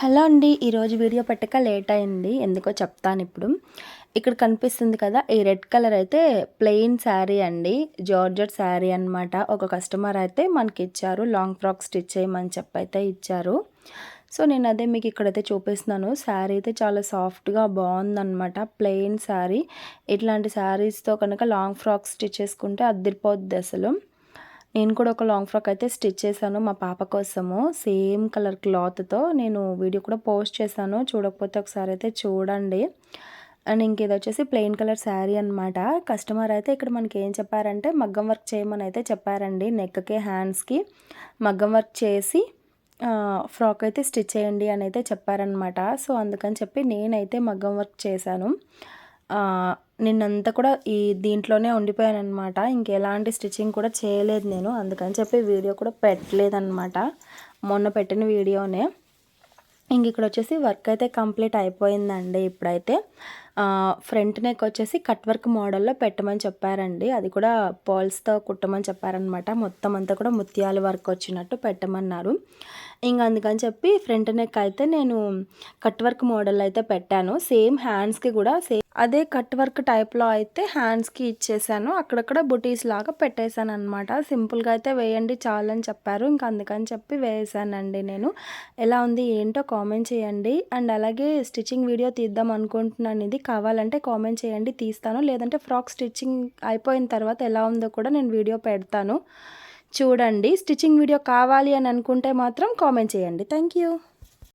Hello అండి. ఈరోజు video పెట్టక లేట్ అయింది. ఎందుకో చెప్తాను ఇప్పుడు. ఇక్కడ కనిపిస్తుంది కదా, ఈ రెడ్ కలర్ అయితే ప్లెయిన్ శారీ అండి. జార్జెట్ శారీ అనమాట. ఒక కస్టమర్ అయితే మనకి ఇచ్చారు. లాంగ్ ఫ్రాక్ స్టిచ్ చేయమని చెప్పైతే ఇచ్చారు. సో నేను అదే మీకు ఇక్కడైతే చూపిస్తున్నాను. శారీ అయితే చాలా సాఫ్ట్గా బాగుందనమాట. ప్లెయిన్ శారీ. ఇట్లాంటి శారీస్తో కనుక లాంగ్ ఫ్రాక్ స్టిచ్ చేసుకుంటే అదిరిపోద్ది అసలు. నేను కూడా ఒక లాంగ్ ఫ్రాక్ అయితే స్టిచ్ చేశాను మా పాప కోసము. సేమ్ కలర్ క్లాత్తో నేను వీడియో కూడా పోస్ట్ చేశాను. చూడకపోతే ఒకసారి అయితే చూడండి. అండ్ ఇంకేది వచ్చేసి ప్లెయిన్ కలర్ శారీ అనమాట. కస్టమర్ అయితే ఇక్కడ మనకి ఏం చెప్పారంటే మగ్గం వర్క్ చేయమని అయితే చెప్పారండి. నెక్కి హ్యాండ్స్కి మగ్గం వర్క్ చేసి ఫ్రాక్ అయితే స్టిచ్ చేయండి అని అయితే చెప్పారనమాట. సో అందుకని చెప్పి నేనైతే మగ్గం వర్క్ చేశాను. నిన్నంతా కూడా ఈ దీంట్లోనే ఉండిపోయానమాట. ఇంకెలాంటి స్టిచ్చింగ్ కూడా చేయలేదు నేను. అందుకని చెప్పి వీడియో కూడా పెట్టలేదన్నమాట. మొన్న పెట్టిన వీడియోనే. ఇంక ఇక్కడ వచ్చేసి వర్క్ అయితే కంప్లీట్ అయిపోయిందండి. ఇప్పుడైతే ఫ్రంట్ నెక్ వచ్చేసి కట్ వర్క్ మోడల్లో పెట్టమని చెప్పారండి. అది కూడా పాల్స్తో కుట్టమని చెప్పారనమాట. మొత్తం అంతా కూడా ముత్యాల వర్క్ వచ్చినట్టు పెట్టమన్నారు. ఇంకా అందుకని చెప్పి ఫ్రంట్ నెక్ అయితే నేను కట్ వర్క్ మోడల్ అయితే పెట్టాను. సేమ్ హ్యాండ్స్కి కూడా అదే కట్ వర్క్ టైప్లో అయితే హ్యాండ్స్కి ఇచ్చేసాను. అక్కడక్కడ బుటీస్ లాగా పెట్టేశాను అనమాట. సింపుల్గా అయితే వేయండి చాలని చెప్పారు. ఇంకా అందుకని చెప్పి వేసానండి నేను. ఎలా ఉంది ఏంటో కామెంట్ చేయండి. అండ్ అలాగే స్టిచ్చింగ్ వీడియో తీద్దాం అనుకుంటున్నాను. ఇది కావాలంటే కామెంట్ చేయండి, తీస్తాను. లేదంటే ఫ్రాక్ స్టిచ్చింగ్ అయిపోయిన తర్వాత ఎలా ఉందో కూడా నేను వీడియో పెడతాను, చూడండి. స్టిచ్చింగ్ వీడియో కావాలి అని అనుకుంటే మాత్రం కామెంట్ చేయండి. Thank you.